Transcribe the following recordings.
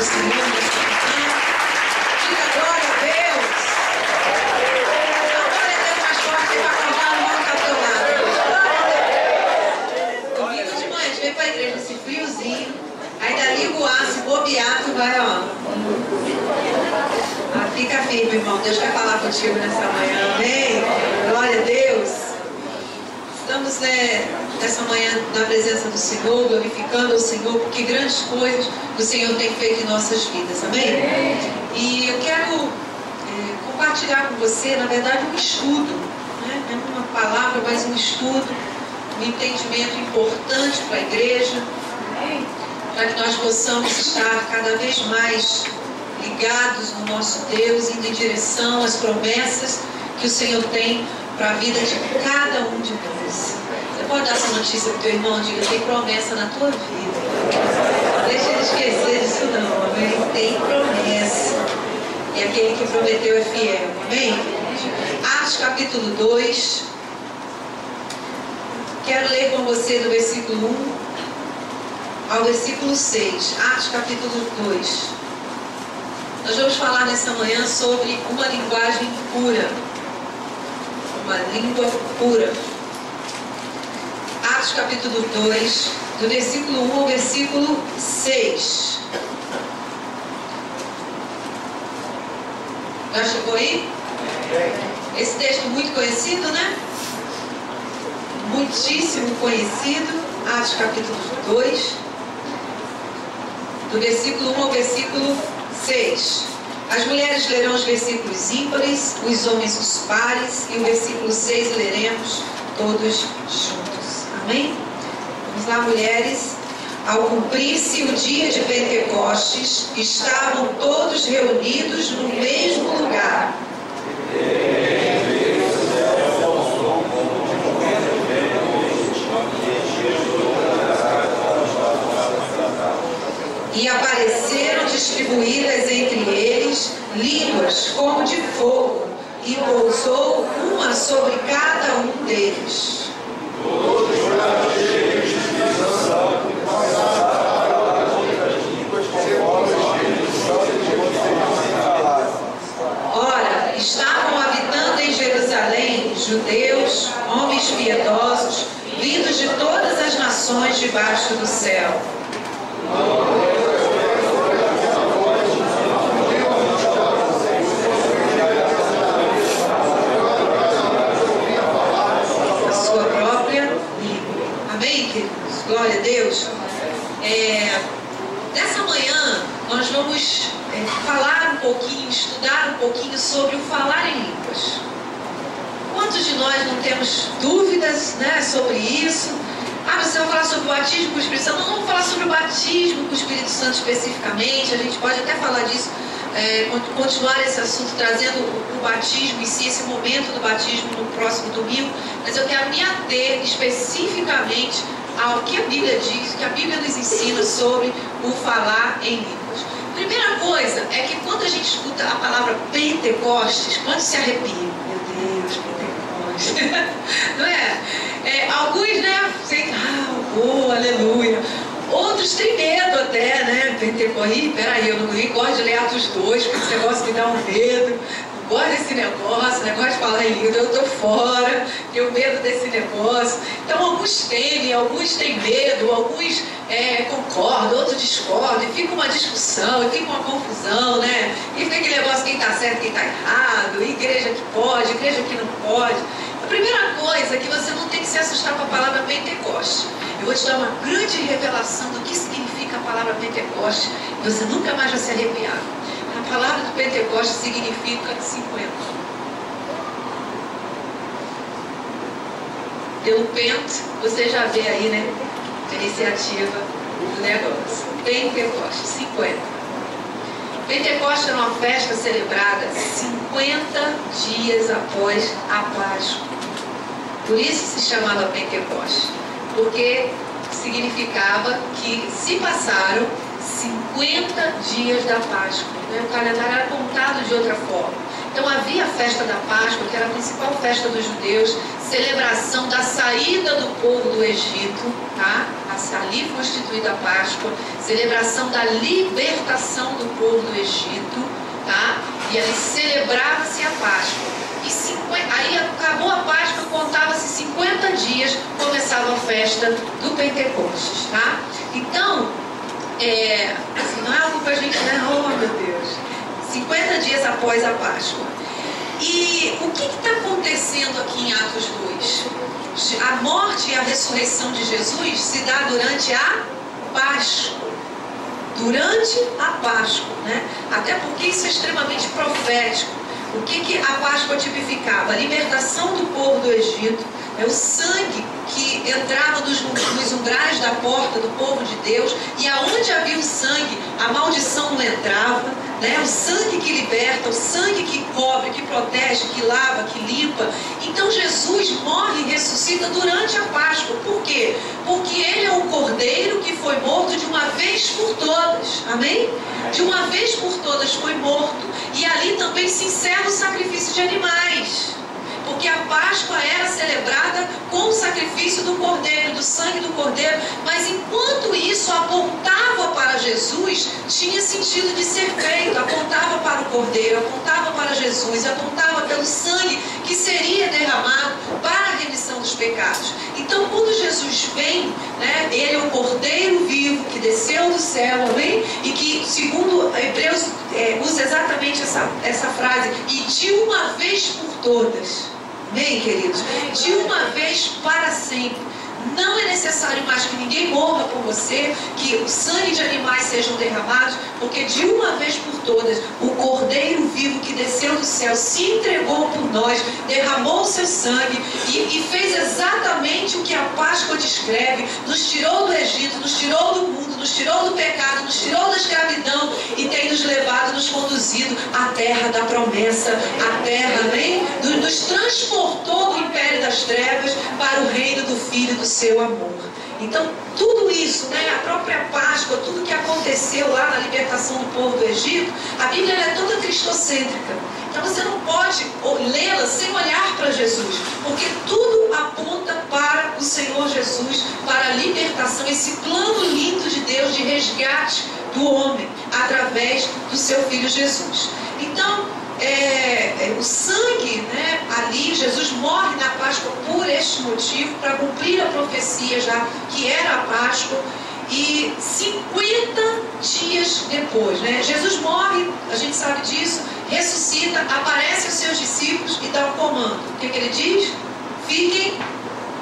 do Senhor nessa manhã. Diga glória a Deus. Não, glória a Deus mais forte para cantar, não vai ficar do teu lado. Domingo de manhã, a gente vem para a igreja nesse friozinho, ainda liga o ar, se bobear, tu vai, ó. Ah, fica firme, irmão. Deus quer falar contigo nessa manhã, amém? Glória a Deus. Estamos nessa manhã na presença do Senhor, glorificando o Senhor, porque grandes coisas o Senhor tem feito em nossas vidas, amém? E eu quero compartilhar com você, na verdade, um estudo, né? Não uma palavra, mas um estudo, um entendimento importante para a igreja, para que nós possamos estar cada vez mais ligados no nosso Deus, indo em direção às promessas que o Senhor tem para a vida de cada um de nós. Você pode dar essa notícia para o teu irmão, diga, tem promessa na tua vida. Não deixa ele esquecer disso não, amém? Tem promessa. E aquele que prometeu é fiel, amém? Atos capítulo 2. Quero ler com você do versículo 1 ao versículo 6. Atos capítulo 2. Nós vamos falar nessa manhã sobre uma linguagem pura. Uma língua pura. Atos capítulo 2, do versículo 1 ao versículo 6. Já chegou aí? Esse texto muito conhecido, né? Muitíssimo conhecido. Atos capítulo 2, do versículo 1 ao versículo 6. As mulheres lerão os versículos ímpares, os homens os pares, e o versículo 6 leremos todos juntos. Amém? Vamos lá, mulheres. Ao cumprir-se o dia de Pentecostes, estavam todos reunidos no mesmo lugar. E apareceram distribuídas entre eles línguas como de fogo, e pousou uma sobre cada um deles. Ora, estavam habitando em Jerusalém judeus, homens piedosos, vindos de todas as nações debaixo do céu. Glória a Deus. Nessa manhã nós vamos falar um pouquinho, estudar um pouquinho sobre o falar em línguas. Quantos de nós não temos dúvidas, né, sobre isso? Você vai falar sobre o batismo com o Espírito Santo? Não vamos falar sobre o batismo com o Espírito Santo especificamente. A gente pode até falar disso, continuar esse assunto, trazendo o batismo em si, esse momento do batismo no próximo domingo. Mas eu quero me ater especificamente ao que a Bíblia diz, que a Bíblia nos ensina sobre o falar em línguas. Primeira coisa é que quando a gente escuta a palavra Pentecostes, quando se arrepia, meu Deus, Pentecostes, não é? Alguns, né, sei, aleluia. Outros têm medo até, né? Pentecostes, peraí, eu não gosto de ler Atos 2, porque esse negócio me dá um medo. Gosto desse negócio de falar em língua, eu estou fora, tenho medo desse negócio. Então alguns temem, alguns têm medo, alguns concordam, outros discordam, e fica uma discussão, e fica uma confusão, né? E fica aquele negócio, quem está certo, quem está errado, igreja que pode, igreja que não pode. A primeira coisa é que você não tem que se assustar com a palavra Pentecoste. Eu vou te dar uma grande revelação do que significa a palavra Pentecoste, e você nunca mais vai se arrepiar. A palavra do Pentecoste significa 50. Pelo Pente, você já vê aí, né? A iniciativa do negócio. Pentecoste, 50. Pentecoste era uma festa celebrada 50 dias após a Páscoa. Por isso se chamava Pentecoste. Porque significava que se passaram 50 dias da Páscoa. O calendário era contado de outra forma. Então havia a festa da Páscoa, que era a principal festa dos judeus, celebração da saída do povo do Egito, tá? Ali foi instituída a Páscoa, celebração da libertação do povo do Egito, tá? E ali celebrava-se a Páscoa. Aí acabou a Páscoa, contava-se 50 dias, começava a festa do Pentecostes, tá? Então, não é algo para a gente, né? Oh, meu Deus! 50 dias após a Páscoa. E o que está acontecendo aqui em Atos 2? A morte e a ressurreição de Jesus se dá durante a Páscoa. Durante a Páscoa, né? Até porque isso é extremamente profético. O que a Páscoa tipificava? A libertação do povo do Egito, o sangue que entrava nos umbrais da porta do povo de Deus, e aonde havia o sangue, a maldição não entrava, né? O sangue que liberta, o sangue que cobre, que protege, que lava, que limpa. Então Jesus morre e ressuscita durante a Páscoa. Por quê? Porque ele é o cordeiro que foi morto de uma vez por todas. Amém? De uma vez por todas foi morto. E ali também se encerra o sacrifício de animais. Porque a Páscoa era celebrada com o sacrifício do cordeiro, do sangue do cordeiro. Mas enquanto isso apontava para Jesus, tinha sentido de ser feito. Apontava para o cordeiro, apontava para Jesus, apontava pelo sangue que seria derramado para a remissão dos pecados. Então, quando Jesus vem, né, ele é o cordeiro vivo que desceu do céu, amém? E que, segundo Hebreus, usa exatamente essa frase, e de uma vez por todas. Amém, queridos? De uma vez para sempre. Não é necessário mais que ninguém morra por você, que o sangue de animais sejam derramados, porque de uma vez por todas, o Cordeiro vivo que desceu do céu se entregou por nós, derramou o seu sangue e fez exatamente o que a Páscoa descreve, nos tirou do Egito, nos tirou do mundo, nos tirou do pecado, nos tirou da escravidão e tem nos levado, nos conduzido à terra da promessa, à terra, amém? Nos transportou do império das trevas para o reino do Filho do seu amor. Então, tudo isso, né, a própria Páscoa, tudo que aconteceu lá na libertação do povo do Egito, a Bíblia é toda cristocêntrica. Então, você não pode lê-la sem olhar para Jesus, porque tudo aponta para o Senhor Jesus, para a libertação, esse plano lindo de Deus de resgate do homem, através do seu Filho Jesus. Então, o sangue, né, ali, Jesus morre na Páscoa por este motivo, para cumprir a profecia já que era a Páscoa. E 50 dias depois, né, Jesus morre, a gente sabe disso, ressuscita, aparece aos seus discípulos e dá um comando. O que ele diz? Fiquem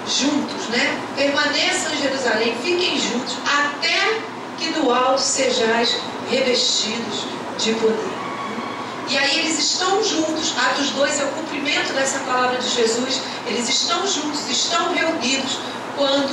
juntos, né? Permaneçam em Jerusalém, fiquem juntos, até que do alto sejais revestidos de poder. E aí eles estão juntos, Atos 2 é o cumprimento dessa palavra de Jesus, eles estão juntos, estão reunidos, quando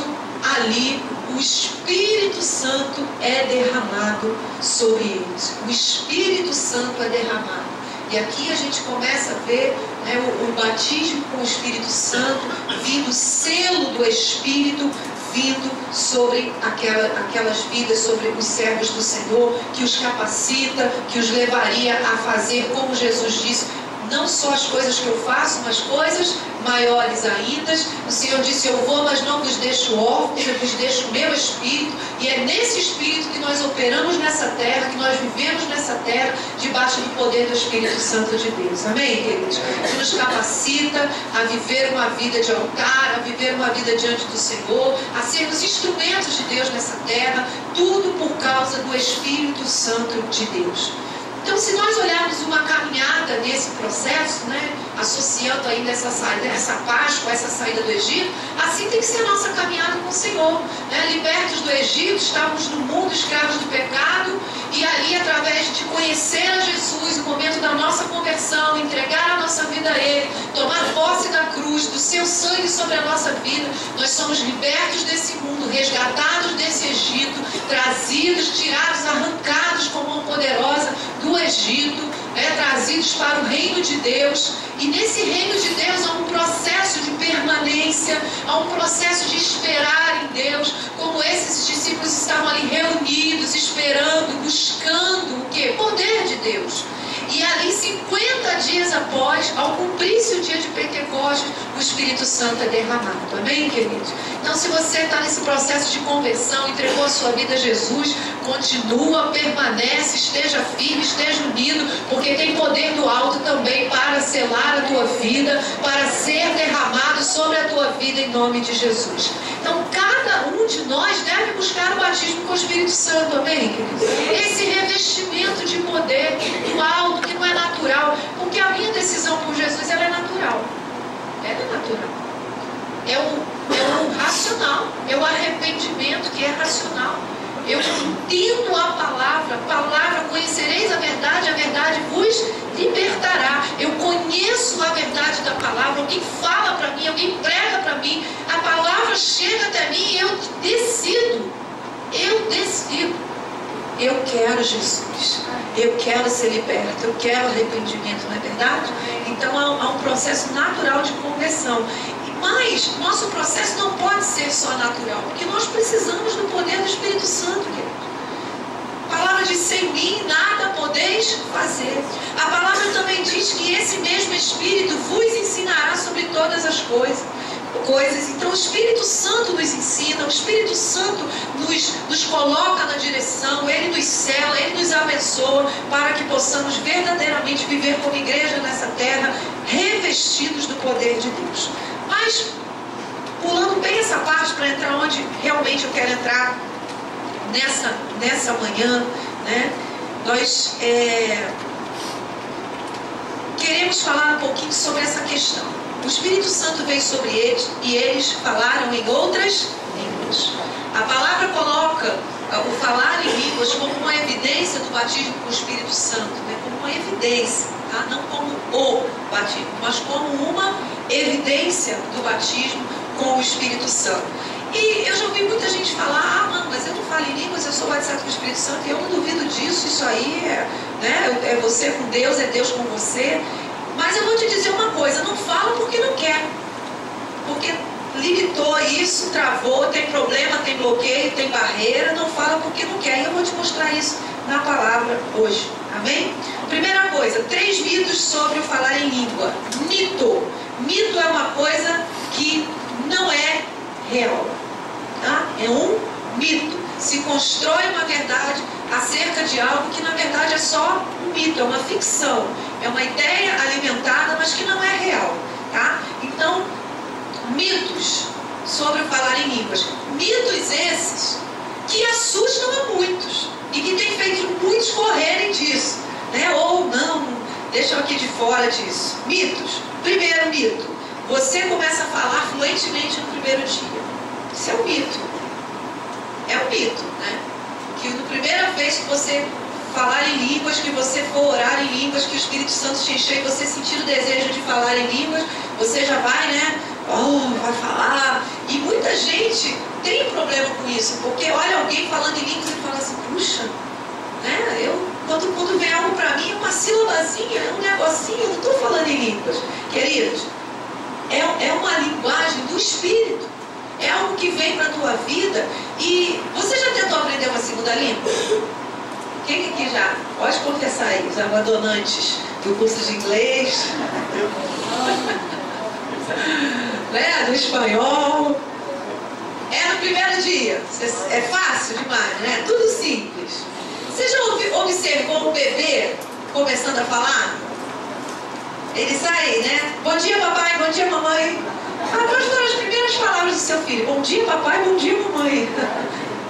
ali o Espírito Santo é derramado sobre eles. O Espírito Santo é derramado. E aqui a gente começa a ver, né, o batismo com o Espírito Santo, vindo o selo do Espírito, vindo sobre aquelas vidas, sobre os servos do Senhor, que os capacita, que os levaria a fazer, como Jesus disse, não só as coisas que eu faço, mas coisas maiores ainda. O Senhor disse, eu vou, mas não vos deixo órfãos, eu vos deixo o meu Espírito, e é nesse Espírito que nós operamos nessa terra, que nós vivemos nessa terra, debaixo do poder do Espírito Santo de Deus. Amém, queridos? Que nos capacita a viver uma vida de altar, a viver uma vida diante do Senhor, a sermos instrumentos de Deus nessa terra, tudo por causa do Espírito Santo de Deus. Então, se nós olharmos uma caminhada nesse processo, né, associando ainda essa Páscoa, essa saída do Egito, assim tem que ser a nossa caminhada com o Senhor. Né? Libertos do Egito, estávamos no mundo, escravos do pecado, e ali, através de conhecer a Jesus, no momento da nossa conversão, entregar a nossa vida a Ele, tomar posse da cruz, do seu sangue sobre a nossa vida, nós somos libertos desse mundo, resgatados desse Egito, trazidos, tirados, arrancados com mão poderosa do Egito, trazidos para o reino de Deus. E nesse reino de Deus há um processo de permanência, há um processo de esperar em Deus, como esses discípulos estavam ali reunidos, esperando, buscando o quê? Poder de Deus. E ali 50 dias ao cumprir-se o dia de Pentecostes, o Espírito Santo é derramado. Amém, queridos? Então, se você está nesse processo de conversão, entregou a sua vida a Jesus, continua, permanece, esteja firme, esteja unido, porque tem poder do alto também para selar a tua vida, para ser derramado sobre a tua vida em nome de Jesus. Então, cada um de nós deve buscar o batismo com o Espírito Santo, amém, queridos? Esse revestimento de poder do alto, que não é natural, porque a minha decisão por Jesus, ela é natural. Ela é natural. É o racional, é o arrependimento que é racional. Eu entendo a palavra, conhecereis a verdade vos libertará. Eu conheço a verdade da palavra, alguém fala para mim, alguém prega para mim, a palavra chega até mim e eu decido. Eu quero Jesus, eu quero ser liberto, eu quero arrependimento, não é verdade? Então há um processo natural de conversão. Mas nosso processo não pode ser só natural, porque nós precisamos do poder do Espírito Santo, querido. A palavra diz: sem mim nada podeis fazer. A palavra também diz que esse mesmo Espírito vos ensinará sobre todas as coisas. Então o Espírito Santo nos ensina, o Espírito Santo nos coloca na direção, Ele nos sela, Ele nos abençoa para que possamos verdadeiramente viver como igreja nessa terra, revestidos do poder de Deus. Mas, pulando bem essa parte para entrar onde realmente eu quero entrar nessa manhã, né? Nós queremos falar um pouquinho sobre essa questão. O Espírito Santo veio sobre eles e eles falaram em outras línguas. A palavra coloca o falar em línguas como uma evidência do batismo com o Espírito Santo, né? Como uma evidência, tá? Não como o batismo, mas como uma evidência do batismo com o Espírito Santo. E eu já ouvi muita gente falar: não, mas eu não falo em línguas, eu sou batizado com o Espírito Santo. E eu não duvido disso, isso aí é você com Deus, é Deus com você. Mas eu vou te dizer uma coisa: não fala porque não quer, porque limitou isso, travou, tem problema, tem bloqueio, tem barreira. Não fala porque não quer. E eu vou te mostrar isso na palavra hoje, amém? Primeira coisa, 3 mitos sobre o falar em língua. Mito é uma coisa que não é real, tá? É um mito. Se constrói uma verdade acerca de algo que na verdade é só um mito, é uma ficção, é uma ideia alimentada, mas que não é real, tá? Então, mitos sobre o falar em línguas. Mitos esses que assustam a muitos e que tem feito muitos correrem disso, né? Ou não, deixa eu aqui de fora disso. Mitos. Primeiro mito: você começa a falar fluentemente no primeiro dia. Isso é um mito. É um mito, né? Que na primeira vez que você falar em línguas, que você for orar em línguas, que o Espírito Santo te encher e você sentir o desejo de falar em línguas, você já vai, né? Vai falar. E muita gente tem problema com isso, porque olha alguém falando em línguas e fala assim: puxa, né? Quando vem algo para mim, uma sílabazinha, um negocinho, eu não estou falando em línguas. Queridos, é uma linguagem do Espírito. É algo que vem para a tua vida. E você já tentou aprender uma segunda língua? Quem aqui já? Pode confessar aí, os abandonantes do curso de inglês. Né? Do espanhol. É no primeiro dia. É fácil demais, né? Tudo simples. Você já observou um bebê começando a falar? Ele sai, né? Bom dia, papai. Bom dia, mamãe. Quais foram as primeiras palavras do seu filho? Bom dia, papai. Bom dia, mamãe.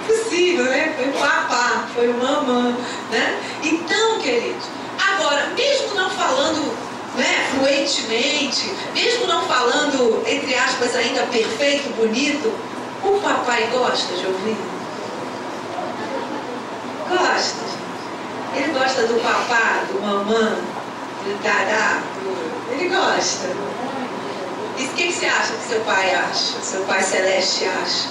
Possível, né? Foi o papá, foi o mamã, né? Então, queridos, agora, mesmo não falando, né, fluentemente, mesmo não falando, entre aspas, ainda perfeito, bonito, o papai gosta de ouvir? Gosta. Ele gosta do papá, do mamã, do dará, ele gosta. E o que você acha que seu pai acha? Seu pai celeste acha,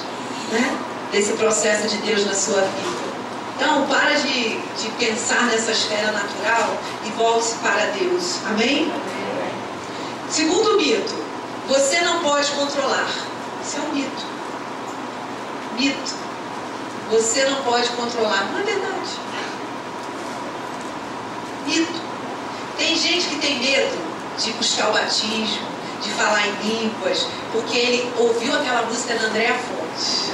né? Desse processo de Deus na sua vida. Então, para de pensar nessa esfera natural e volte-se para Deus. Amém? Segundo mito: você não pode controlar. Isso é um mito. Mito. Você não pode controlar. Não é verdade. Mito. Tem gente que tem medo de buscar o batismo, de falar em línguas, porque ele ouviu aquela música da Andréa Fontes.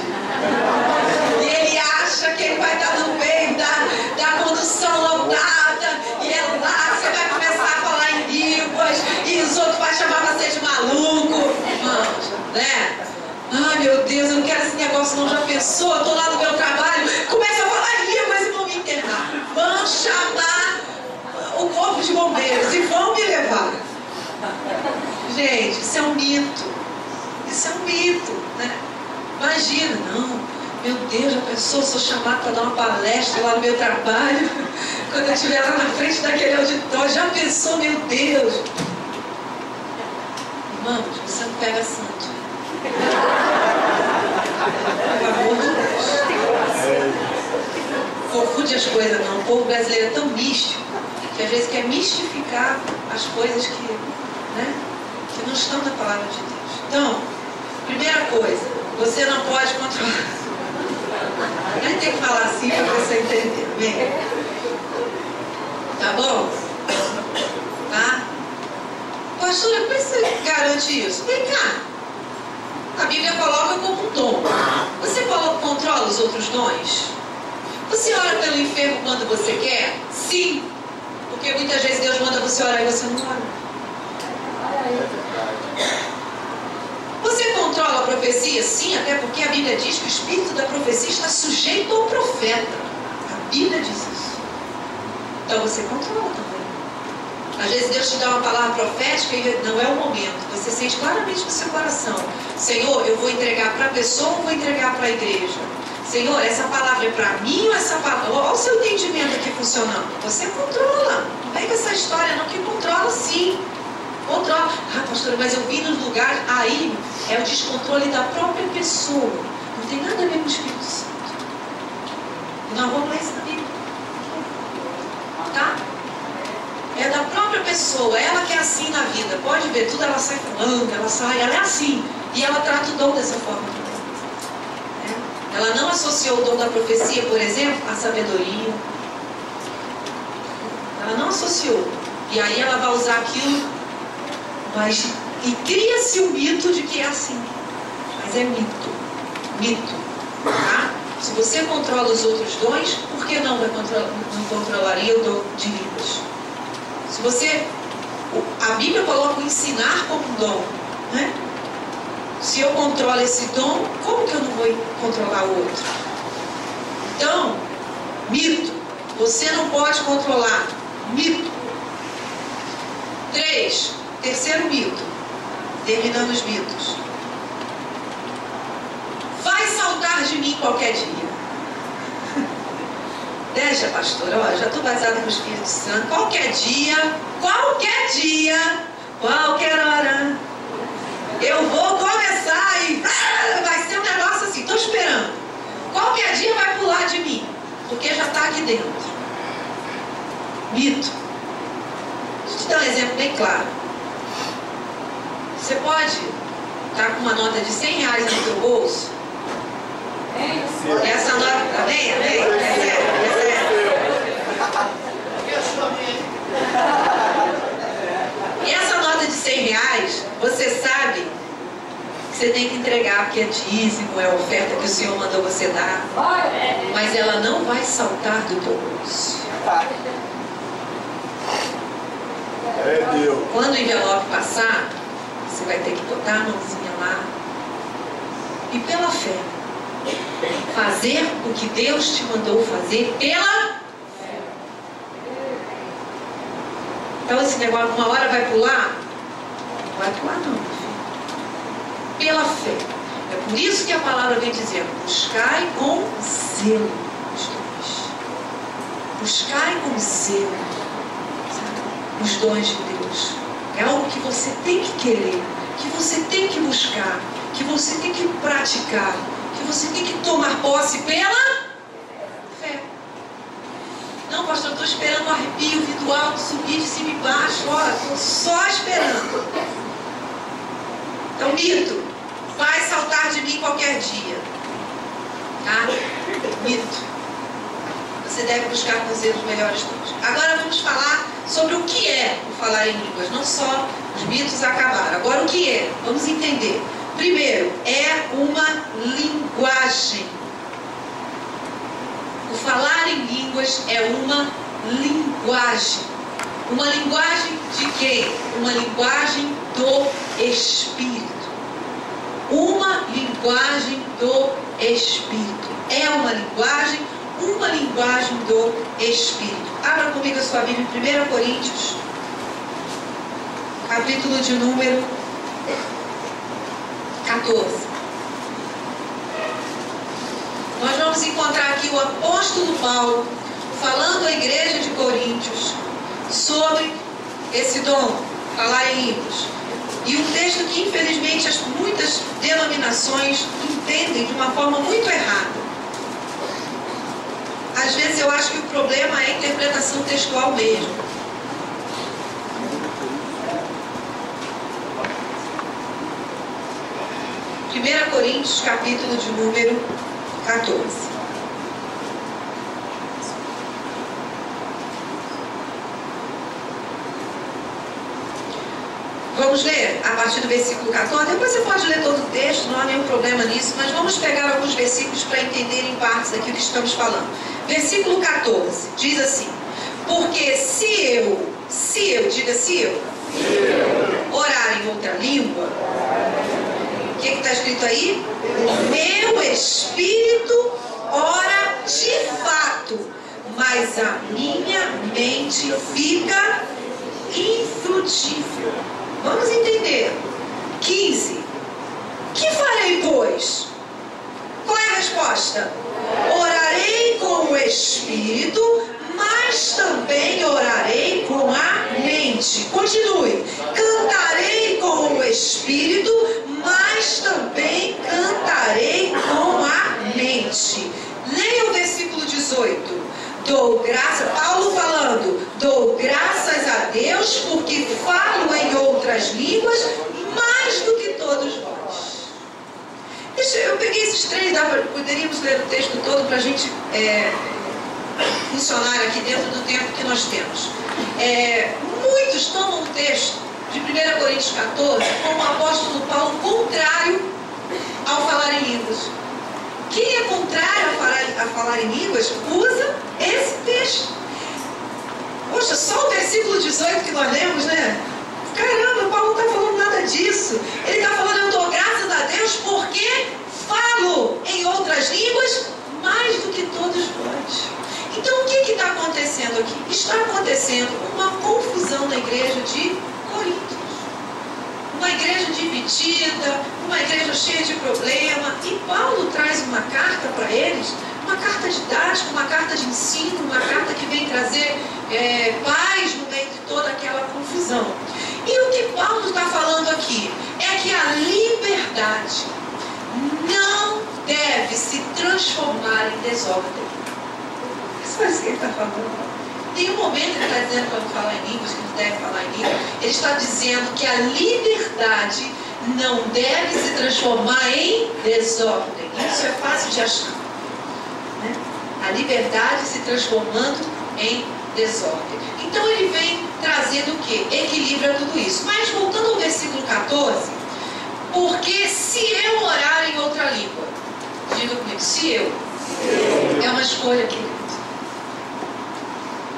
E ele acha que ele vai estar no meio da condução lotada, e é lá, você vai começar a falar em línguas, e os outros vão chamar você de maluco. Irmãos, né? Ai, meu Deus, eu não quero esse negócio não. Já pensou? Eu tô lá no meu trabalho, começa a falar em línguas e vão me internar. Vão chamar o corpo de bombeiros e vão me levar. Gente, isso é um mito. Isso é um mito, né? Imagina, não. Meu Deus, já pensou, sou chamado para dar uma palestra lá no meu trabalho, quando eu estiver lá na frente daquele auditório, já pensou, meu Deus? Irmãos, você não pega santo. Pelo amor de Deus. Confunde as coisas não. O povo brasileiro é tão místico que às vezes quer mistificar as coisas que, né, que não estão na palavra de Deus. Então, primeira coisa, você não pode controlar. A gente tem que falar assim para você entender, amém? Tá bom? Tá? Pastora, como é que você garante isso? Vem cá. A Bíblia coloca como um dom. Você controla os outros dons? Você ora pelo enfermo quando você quer? Sim. Porque muitas vezes Deus manda você orar e você não ora. Você controla a profecia? Sim, até porque a Bíblia diz que o espírito da profecia está sujeito ao profeta. A Bíblia diz isso. Então você controla também. Às vezes Deus te dá uma palavra profética e não é o momento. Você sente claramente no seu coração: Senhor, eu vou entregar para a pessoa ou vou entregar para a igreja? Senhor, essa palavra é para mim ou essa palavra... Olha o seu entendimento aqui funcionando. Você controla. Não vem com essa história não, que controla sim. Controla. Ah, pastora, mas eu vim nos lugares... Aí é o descontrole da própria pessoa. Não tem nada a ver com o Espírito Santo. Nós vamos ler isso na Bíblia. Tá? É da própria pessoa. Ela que é assim na vida. Pode ver, tudo ela sai falando, ela é assim. E ela trata o dom dessa forma também. Ela não associou o dom da profecia, por exemplo, à sabedoria. Ela não associou. E aí ela vai usar aquilo, mas... E cria-se o mito de que é assim. Mas é mito. Mito. Tá? Se você controla os outros dons, por que não controlaria o dom de línguas? Se você... A Bíblia coloca o ensinar como um dom, né? Se eu controlo esse dom, como que eu não vou controlar o outro? Então, mito. Você não pode controlar. Mito. 3. Terceiro mito. Terminando os mitos. Vai saltar de mim qualquer dia. Deixa, pastora. Ó, já estou baseada no Espírito Santo. Qualquer dia, qualquer hora, eu vou começar e vai ser um negócio assim. Estou esperando. Qualquer dia vai pular de mim, porque já está aqui dentro. Mito. Deixa eu te dar um exemplo bem claro. Você pode estar com uma nota de R$100 no seu bolso? Essa nota, amém? E essa nota de R$100, você sabe que você tem que entregar, porque é dízimo, é a oferta que o Senhor mandou você dar. Mas ela não vai saltar do teu bolso. Quando o envelope passar, você vai ter que botar a mãozinha lá e pela fé fazer o que Deus te mandou fazer pela fé. Então esse negócio, uma hora vai pular? Não vai pular não, meu filho. Pela fé. É por isso que a palavra vem dizendo: buscai com zelo os dons. Buscai com zelo, sabe, os dons de Deus. É algo que você tem que querer, que você tem que buscar, que você tem que praticar, que você tem que tomar posse pela fé. Não, pastor, eu estou esperando o arrepio, vir do alto, subir de cima e baixo. Olha, estou só esperando. Então, mito. Vai saltar de mim qualquer dia. Tá? Mito. você deve buscar conselhos melhores todos. Agora vamos falar sobre o que é o falar em línguas. Não só os mitos acabaram. Agora o que é? Vamos entender. Primeiro, é uma linguagem. O falar em línguas é uma linguagem. Uma linguagem de quem? Uma linguagem do Espírito. Uma linguagem do Espírito. É uma linguagem do Espírito. Abra comigo a sua Bíblia em 1 Coríntios, capítulo de número 14. Nós vamos encontrar aqui o apóstolo Paulo falando à igreja de Coríntios sobre esse dom, falar em línguas. E um texto que infelizmente muitas denominações entendem de uma forma muito errada. Às vezes eu acho que o problema é a interpretação textual mesmo. Primeira Coríntios, capítulo de número 14. Vamos ler a partir do versículo 14. Depois você pode ler todo o texto, não há nenhum problema nisso, mas vamos pegar alguns versículos para entender em partes aqui o que estamos falando. Versículo 14 diz assim: porque se eu, diga se eu, orar em outra língua, o que está escrito aí? O meu espírito ora de fato, mas a minha mente fica infrutífera. Vamos entender. 15. Que farei, pois? Qual é a resposta? Orarei com o Espírito, mas também orarei com a mente. Continue. Cantarei com o Espírito, mas também cantarei com a mente. Leia o versículo 18. Dou graça, Paulo falando, dou graças a Deus porque falo em outras línguas mais do que todos vós. Eu peguei esses três, poderíamos ler o texto todo para a gente funcionar aqui dentro do tempo que nós temos. Muitos tomam o texto de 1 Coríntios 14 como o apóstolo Paulo contrário ao falar em línguas. Quem é contrário a falar em línguas usa esse texto. Poxa, só o versículo 18 que nós lemos, né? Caramba, Paulo não está falando nada disso. Ele está falando, eu dou graças a Deus porque falo em outras línguas mais do que todos vós. Então o que está acontecendo aqui? Está acontecendo uma confusão na igreja de Corinto. Uma igreja dividida, uma igreja cheia de problema, e Paulo traz uma carta para eles, uma carta didática, uma carta de ensino, uma carta que vem trazer paz no meio de toda aquela confusão. E o que Paulo está falando aqui é que a liberdade não deve se transformar em desordem. É só isso que ele está falando. Tem um momento que ele está dizendo quando fala em línguas, que não deve falar em línguas, ele está dizendo que a liberdade não deve se transformar em desordem. Isso é fácil de achar, né? A liberdade se transformando em desordem. Então ele vem trazendo o quê? Equilíbrio a tudo isso. Mas voltando ao versículo 14, porque se eu orar em outra língua, diga comigo, se eu, é uma escolha aqui.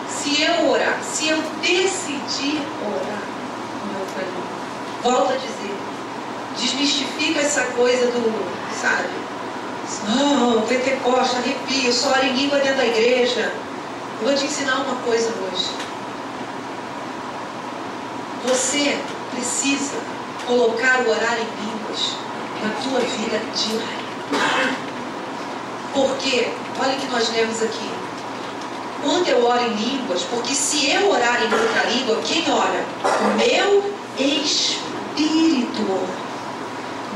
Se eu orar, se eu decidir orar em outra língua, volto a dizer, desmistifica essa coisa do, sabe? Não, Pentecoste, arrepio, só ora em língua dentro da igreja. Eu vou te ensinar uma coisa hoje. Você precisa colocar o orar em línguas na tua vida diária. Porque, olha o que nós lemos aqui. Quando eu oro em línguas, porque se eu orar em outra língua, quem ora? O meu espírito ora.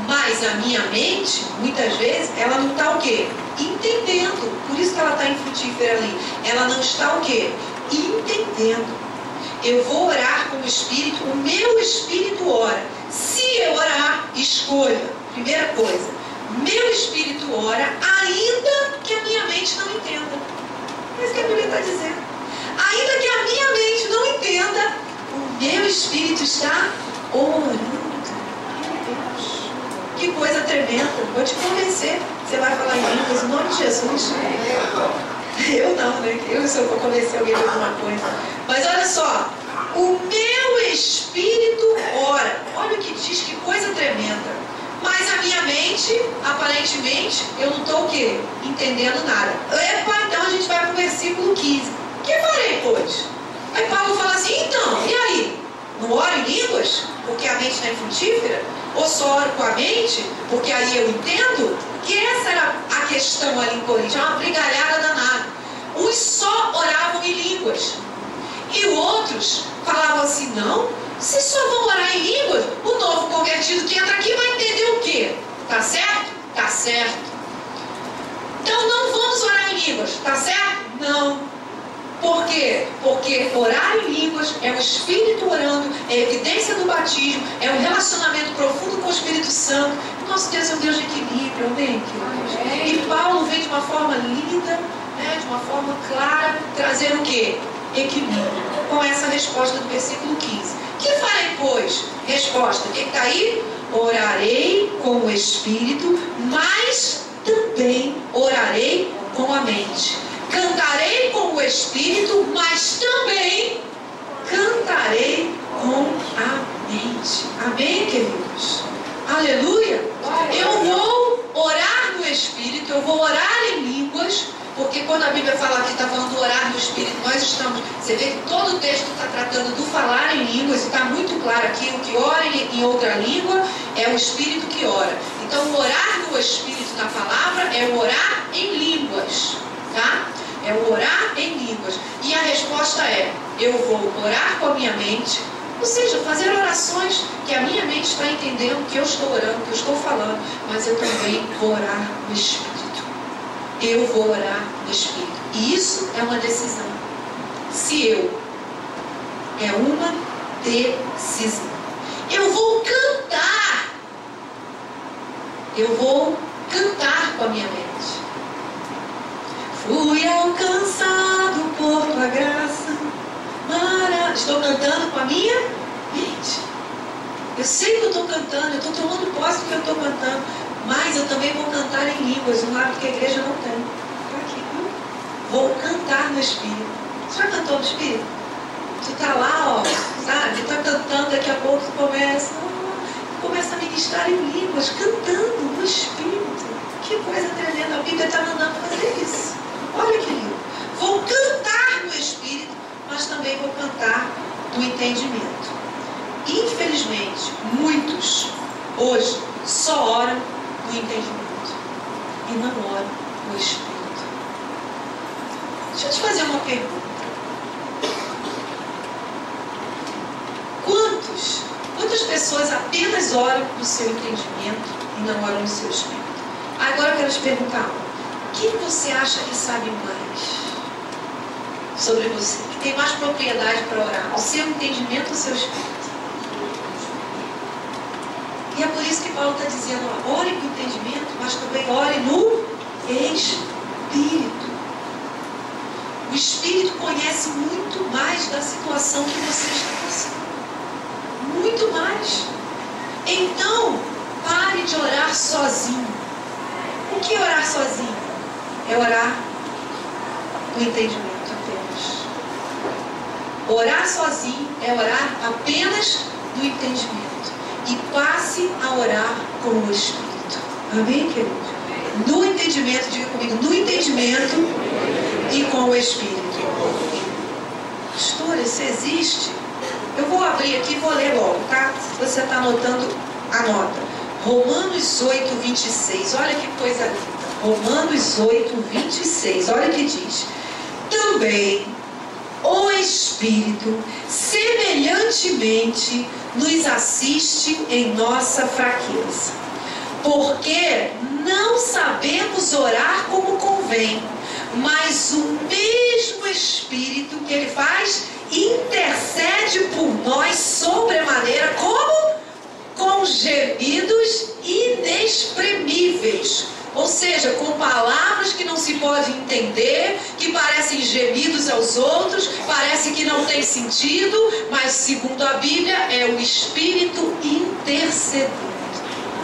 Mas a minha mente, muitas vezes, ela não está o quê? Entendendo. Por isso que ela está infrutífera ali. Ela não está o quê? Entendendo. Eu vou orar com o espírito, o meu espírito ora. Se eu orar, escolha. Primeira coisa, meu espírito ora, ainda que a minha mente não entenda. É isso que a Bíblia está dizendo. Ainda que a minha mente não entenda, o meu espírito está orando. Meu Deus, que coisa tremenda. Vou te convencer. Você vai falar em línguas, em nome de Jesus. Eu não, né? Eu se eu vou convencer alguém de alguma coisa. Mas olha só, o meu espírito ora. Olha o que diz, que coisa tremenda. Mas a minha mente, aparentemente, eu não estou o quê? Entendendo nada. Epa, então a gente vai para o versículo 15. O que farei, pois? Aí Paulo fala assim, então, e aí? Não oro em línguas? Porque a mente não é frutífera? Ou só oro com a mente? Porque aí eu entendo? Que essa era a questão ali em Corinto, é uma brigalhada danada. Uns só oravam em línguas. E outros falavam assim, não, vocês só vão orar em línguas, o novo convertido que entra aqui vai entender o quê? Tá certo? Tá certo. Então não vamos orar em línguas, tá certo? Não. Por quê? Porque orar em línguas é o Espírito orando, é a evidência do batismo, é um relacionamento profundo com o Espírito Santo. Nosso Deus é um Deus de equilíbrio, amém, queridos? E Paulo vem de uma forma linda, né, de uma forma clara, trazer o quê? Equilíbrio. Com essa resposta do versículo 15. Que farei, pois? Resposta, o que está aí? Orarei com o Espírito, mas também orarei com a mente. Cantarei com o Espírito, mas também cantarei com a mente. Amém, queridos? Aleluia! Eu vou orar no Espírito, eu vou orar em línguas, porque quando a Bíblia fala que está falando do orar no Espírito, nós estamos... Você vê que todo o texto está tratando do falar em línguas, e está muito claro aqui, o que ora em outra língua é o Espírito que ora. Então, o orar no Espírito na palavra é o orar em línguas, tá? É o orar em línguas. E a resposta é, eu vou orar com a minha mente, ou seja, fazer orações que a minha mente está entendendo que eu estou orando, que eu estou falando, mas eu também vou orar no Espírito. Eu vou orar no Espírito. E isso é uma decisão. Se eu, é uma decisão. Eu vou cantar. Eu vou cantar com a minha mente. Fui alcançado por tua graça. Estou cantando com a minha mente. Eu sei que eu estou cantando, eu estou tomando posse do que eu estou cantando, mas eu também vou cantar em línguas, um hábito que a igreja não tem. Aqui, vou cantar no Espírito. Você já cantou no Espírito? Tu está lá, ó, sabe? Está cantando, daqui a pouco tu começa a ministrar em línguas, cantando no Espírito. Que coisa tremenda, a Bíblia está mandando fazer isso. Olha que lindo. Vou cantar no Espírito, mas também vou cantar no entendimento. Infelizmente, muitos hoje só oram no entendimento e não oram no Espírito. Deixa eu te fazer uma pergunta. Quantas pessoas apenas oram no seu entendimento e não oram no seu Espírito? Agora eu quero te perguntar, quem você acha que sabe mais sobre você? Que tem mais propriedade para orar? O seu entendimento ou o seu Espírito? E é por isso que Paulo está dizendo, ó, ore com entendimento, mas também ore no Espírito. O Espírito conhece muito mais da situação que você está passando. Muito mais. Então, pare de orar sozinho. O que é orar sozinho? É orar no entendimento apenas. Orar sozinho é orar apenas no entendimento. E passe a orar com o Espírito. Amém, querido? No entendimento, diga comigo, no entendimento e com o Espírito. Pastor, isso existe? Eu vou abrir aqui e vou ler logo, tá? Se você está anotando, anota. Romanos 8, 26. Olha que coisa linda. Romanos 8, 26. Olha o que diz. Também o Espírito, semelhantemente, nos assiste em nossa fraqueza. Porque não sabemos orar como convém, mas o mesmo Espírito que Ele faz, intercede por nós sobremaneira, como? Com gemidos inexprimíveis. Ou seja, com palavras que não se pode entender, que parecem gemidos aos outros, parece que não tem sentido, mas segundo a Bíblia é o Espírito intercedendo.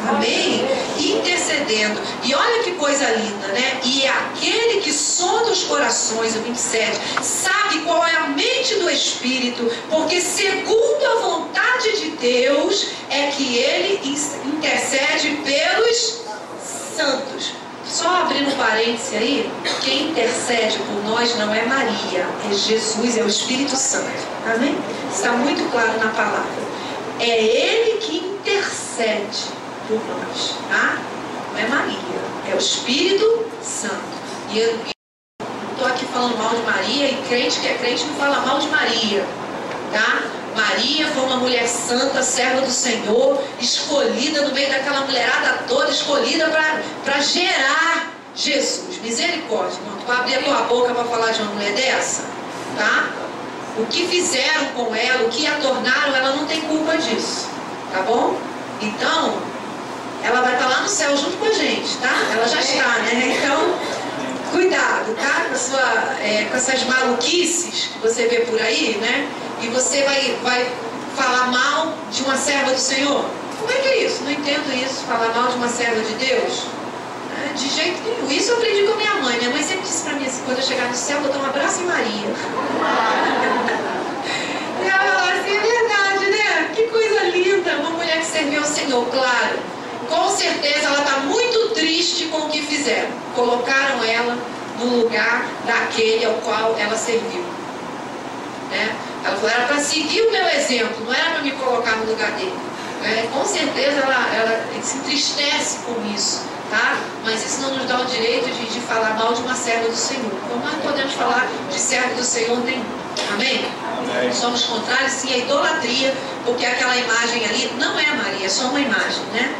Amém? Intercedendo. E olha que coisa linda, né? E aquele que sonda os corações, o 27, sabe qual é a mente do Espírito, porque segundo a vontade de Deus é que ele intercede pelos santos. Só abrindo parênteses aí, quem intercede por nós não é Maria, é Jesus, é o Espírito Santo. Amém? Está muito claro na palavra. É ele que intercede por nós, tá? Não é Maria, é o Espírito Santo. E eu não estou aqui falando mal de Maria, e crente que é crente não fala mal de Maria, tá? Maria foi uma mulher santa, serva do Senhor, escolhida no meio daquela mulherada toda, escolhida para gerar Jesus. Misericórdia, irmão. Tu abrir a tua boca para falar de uma mulher dessa, tá? O que fizeram com ela, o que a tornaram, ela não tem culpa disso, tá bom? Então, ela vai estar lá no céu junto com a gente, tá? Ela já está, né? Então, cuidado, tá? Com essas maluquices que você vê por aí, né? E você vai falar mal de uma serva do Senhor. Como é que é isso? Não entendo isso, falar mal de uma serva de Deus. De jeito nenhum. Isso eu aprendi com a minha mãe. Minha mãe sempre disse pra mim assim, quando eu chegar no céu, eu vou dar um abraço em Maria. E ela falou assim, é verdade, né? Que coisa linda. Uma mulher que serviu ao Senhor, claro. Com certeza ela está muito triste com o que fizeram. Colocaram ela no lugar daquele ao qual ela serviu. Né? Ela falou, era para seguir o meu exemplo, não era para me colocar no lugar dele. Com certeza ela se entristece com isso, tá? Mas isso não nos dá o direito de falar mal de uma serva do Senhor. Então nós podemos falar de serva do Senhor nenhum. Amém? Amém. Somos contrários sim à idolatria, porque aquela imagem ali não é Maria, é só uma imagem, né?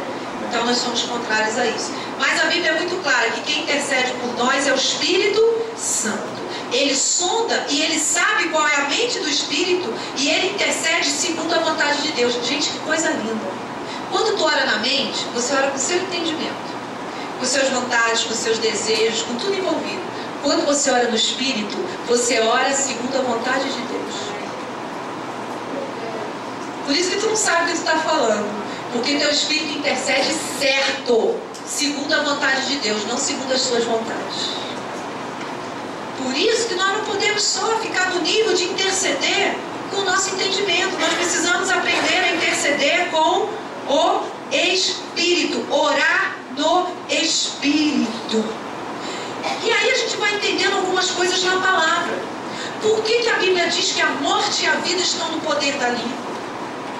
Então nós somos contrários a isso. Mas a Bíblia é muito clara que quem intercede por nós é o Espírito Santo. Ele sonda e ele sabe qual é a mente do Espírito e ele intercede segundo a vontade de Deus. Gente, que coisa linda. Quando tu ora na mente, você ora com o seu entendimento, com suas vontades, com seus desejos, com tudo envolvido. Quando você ora no Espírito, você ora segundo a vontade de Deus. Por isso que tu não sabe o que tu está falando. Porque teu Espírito intercede certo, segundo a vontade de Deus, não segundo as suas vontades. Por isso que nós não podemos só ficar no nível de interceder com o nosso entendimento. Nós precisamos aprender a interceder com o Espírito, orar no Espírito. E aí a gente vai entendendo algumas coisas na palavra. Por que a Bíblia diz que a morte e a vida estão no poder da língua?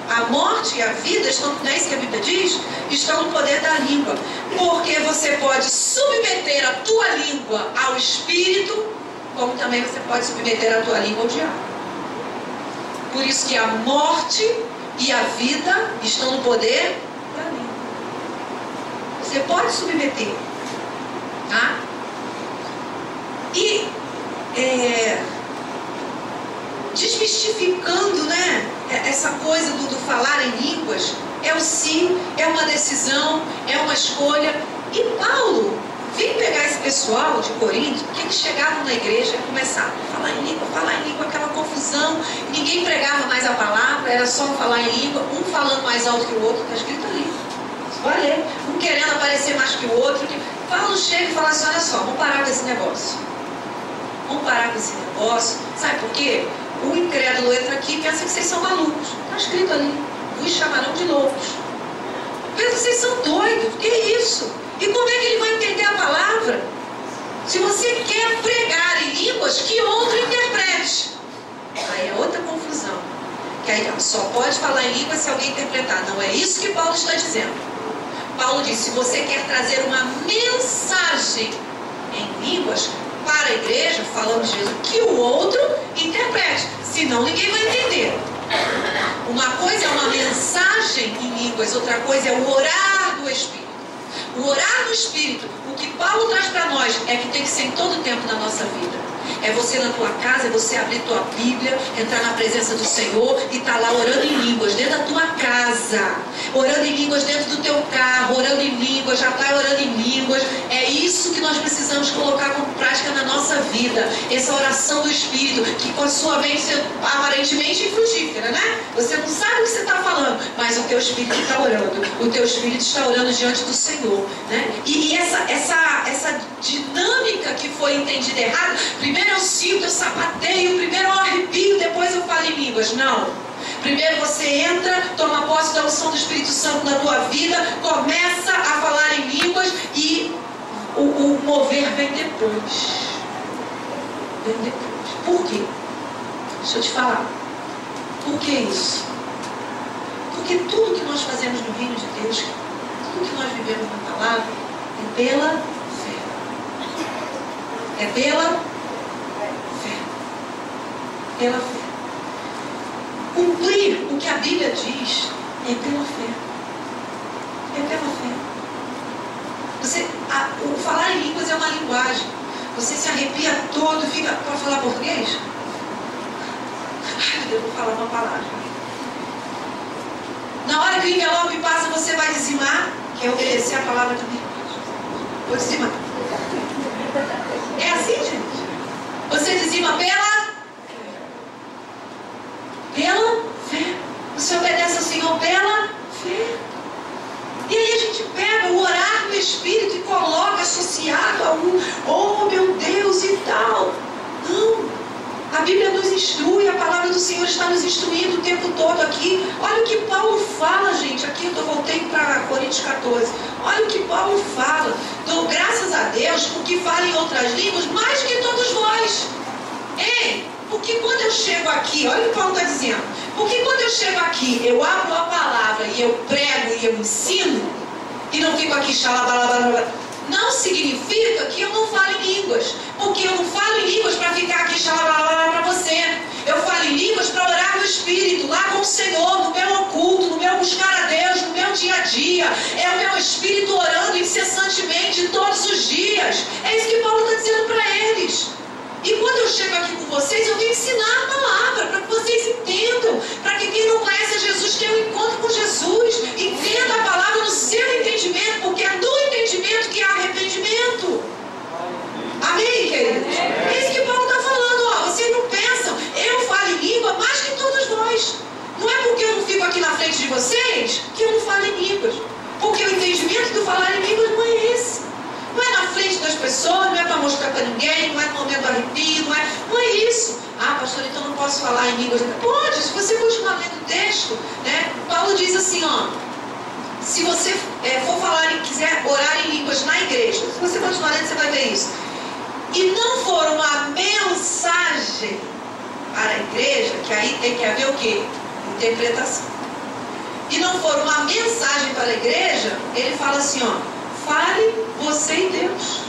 A morte e a vida estão, não é isso que a Bíblia diz? Estão no poder da língua. Porque você pode submeter a tua língua ao Espírito, como também você pode submeter a tua língua ao diabo. Por isso que a morte e a vida estão no poder da língua. Você pode submeter, tá? E desmistificando, né, essa coisa do falar em línguas, é o sim, é uma decisão, é uma escolha. E Paulo vem pegar esse pessoal de Corinto, que eles chegavam na igreja e começavam a falar em língua, aquela confusão, ninguém pregava mais a palavra, era só falar em língua, um falando mais alto que o outro, está escrito ali. Vai ler, um querendo aparecer mais que o outro. Paulo chega e fala assim, olha só, vamos parar com esse negócio. Vamos parar com esse negócio. Sabe por quê? O incrédulo entra aqui e pensa que vocês são malucos. Está escrito ali, vos chamarão de loucos. Pensa que vocês são doidos, que isso? E como é que ele vai entender a palavra? Se você quer pregar em línguas, que outro interprete. Aí é outra confusão. Que aí só pode falar em língua se alguém interpretar. Não é isso que Paulo está dizendo. Paulo diz, se você quer trazer uma mensagem em línguas para a igreja, falando de Jesus, que o outro interprete. Senão ninguém vai entender. Uma coisa é uma mensagem em línguas, outra coisa é o orar do Espírito. O orar no Espírito, o que Paulo traz para nós é que tem que ser em todo tempo na nossa vida. É você na tua casa, é você abrir tua Bíblia, entrar na presença do Senhor e estar lá orando em línguas dentro da tua casa, orando em línguas dentro do teu carro, orando em línguas, já vai orando em línguas. É nós precisamos colocar como prática na nossa vida. Essa oração do Espírito, que com a sua mente aparentemente infrutífera, né? Você não sabe o que você está falando, mas o teu Espírito está orando. O teu Espírito está orando diante do Senhor, né? E essa dinâmica que foi entendida errada, primeiro eu sinto, eu sapateio, primeiro eu arrepio, depois eu falo em línguas. Não. Primeiro você entra, toma posse da unção do Espírito Santo na tua vida, começa a falar em línguas e o mover vem depois. Vem depois. Por quê? Deixa eu te falar. Por que isso? Porque tudo que nós fazemos no reino de Deus, tudo que nós vivemos na palavra, é pela fé. É pela fé. Pela fé. Cumprir o que a Bíblia diz é pela fé. É pela fé. O falar em línguas é uma linguagem. Você se arrepia todo e fica... Pode falar português? Ai, eu vou falar uma palavra. Na hora que o envelope passa, você vai dizimar, que é obedecer a palavra também. Vou dizimar. É assim, gente. Você dizima pela fé. Você obedece ao Senhor pela fé. E aí a gente pega o orar no Espírito e coloca associado a oh meu Deus e tal. Não. A Bíblia nos instrui, a palavra do Senhor está nos instruindo o tempo todo aqui. Olha o que Paulo fala, gente. Aqui eu voltei para Coríntios 14. Olha o que Paulo fala. Dou graças a Deus porque fala em outras línguas mais que todos vós. Ei! Porque quando eu chego aqui, olha o que Paulo está dizendo. Porque quando eu chego aqui, eu abro a palavra e eu prego e eu ensino, e não fico aqui xalabalabala, não significa que eu não falo em línguas. Porque eu não falo em línguas para ficar aqui xalabalabala para você. Eu falo em línguas para orar no Espírito, lá com o Senhor, no meu oculto, no meu buscar a Deus, no meu dia a dia. É o meu Espírito orando incessantemente todos os dias. É isso que Paulo está dizendo para eles. E quando eu chego aqui com vocês, eu tenho que ensinar a palavra, para que vocês entendam, para que quem não conhece a Jesus tenha um encontro com Jesus, entenda a palavra no seu entendimento, porque é no entendimento que há arrependimento. Amém, queridos? É isso que Paulo está falando, ó. Vocês não pensam, eu falo em língua mais que todos nós. Não é porque eu não fico aqui na frente de vocês que eu não falo em línguas. Porque o entendimento do falar em línguas não é esse. Não é na frente das pessoas, não é para mostrar para ninguém, não é no momento do arrepio, não é isso. Ah, pastor, então não posso falar em línguas. Pode, se você continuar lendo o texto, né? Paulo diz assim, ó, se você for falar e quiser orar em línguas na igreja, se você continuar lendo, você vai ver isso. E não for uma mensagem para a igreja, que aí tem que haver o quê? Interpretação. E não for uma mensagem para a igreja, ele fala assim, ó, fale você e Deus.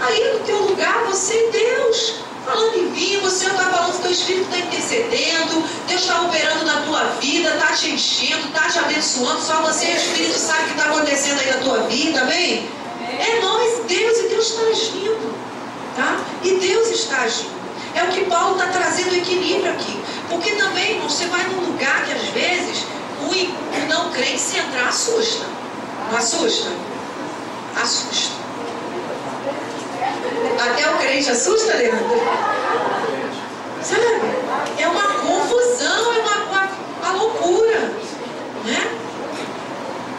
Aí no teu lugar, você e Deus. Falando em língua, o Senhor está falando, o teu Espírito está intercedendo, Deus está operando na tua vida, está te enchendo, está te abençoando, só você e o Espírito sabe o que está acontecendo aí na tua vida, amém? É nós, Deus, e Deus está agindo, tá? E Deus está agindo. É o que Paulo está trazendo equilíbrio aqui. Porque também, irmão, você vai num lugar que às vezes o não crente se entrar assusta. Não assusta? Assusta. Até o crente assusta, Leandro? Sabe? É uma confusão, é uma loucura, né?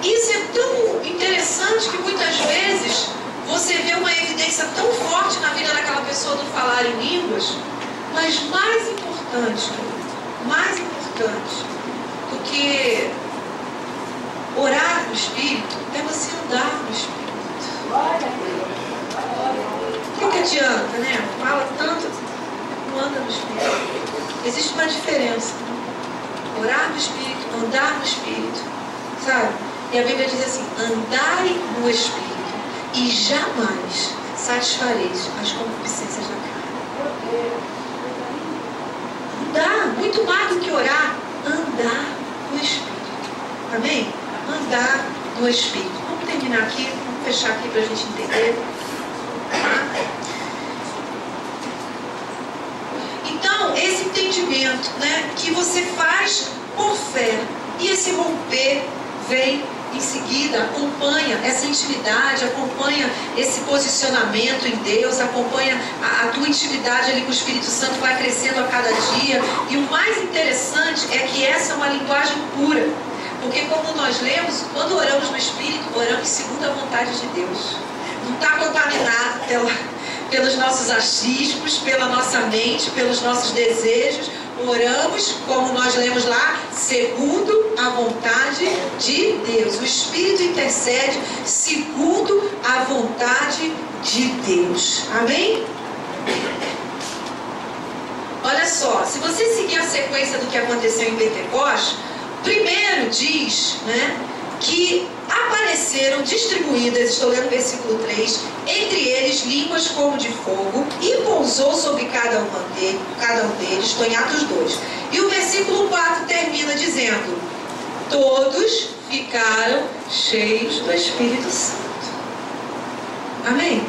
Isso é tão interessante que muitas vezes você vê uma evidência tão forte na vida daquela pessoa do falar em línguas, mas mais importante do que orar no Espírito é você andar no Espírito. O que adianta, né? Fala tanto, não anda no Espírito. Existe uma diferença. Orar no Espírito, andar no Espírito, sabe? E a Bíblia diz assim, andai no Espírito e jamais satisfareis as concupiscências da carne. Andar, muito mais do que orar, andar no Espírito. Amém? Andar no Espírito. Vamos terminar aqui, vamos fechar aqui para a gente entender. Então, esse entendimento, né, que você faz por fé, e esse romper vem em seguida acompanha essa intimidade, acompanha esse posicionamento em Deus, acompanha a tua intimidade ali com o Espírito Santo, vai crescendo a cada dia. E o mais interessante é que essa é uma linguagem pura, porque como nós lemos, quando oramos no Espírito, oramos segundo a vontade de Deus. Não está contaminado pelos nossos achismos, pela nossa mente, pelos nossos desejos. Oramos, como nós lemos lá, segundo a vontade de Deus. O Espírito intercede segundo a vontade de Deus. Amém? Olha só, se você seguir a sequência do que aconteceu em Pentecostes, primeiro diz, né, que apareceram distribuídas, estou lendo o versículo 3, entre eles línguas como de fogo, e pousou sobre cada um deles, estou em Atos 2. E o versículo 4 termina dizendo: todos ficaram cheios do Espírito Santo. Amém?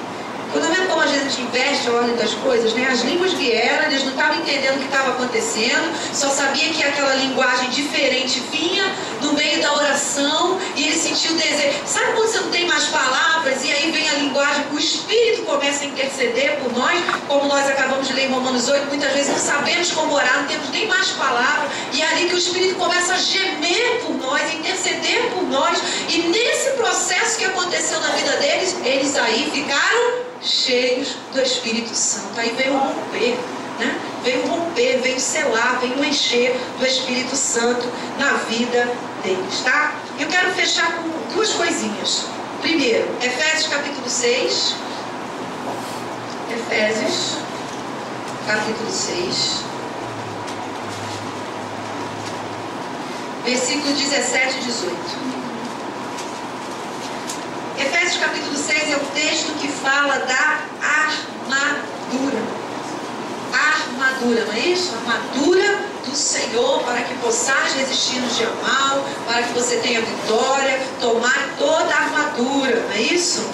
Quando vendo como a gente investe a ordem das coisas, né? As línguas vieram, eles não estavam entendendo o que estava acontecendo, só sabia que aquela linguagem diferente vinha no meio da oração e ele sentiu o desejo. Sabe quando você não tem mais palavras e aí vem a linguagem, o Espírito começa a interceder por nós, como nós acabamos de ler em Romanos 8, muitas vezes não sabemos como orar, não temos nem mais palavras, e é ali que o Espírito começa a gemer por nós, a interceder por nós, e nesse processo que aconteceu na vida deles, eles aí ficaram cheios do Espírito Santo. Aí veio romper, né? Veio romper, veio selar, veio encher do Espírito Santo na vida deles, tá? Eu quero fechar com duas coisinhas. Primeiro, Efésios capítulo 6. Efésios capítulo 6, versículo 17 e 18. Efésios capítulo 6 é o texto que fala da armadura. Armadura, não é isso? Armadura do Senhor, para que possais resistir no dia mal, para que você tenha vitória, tomar toda a armadura, não é isso?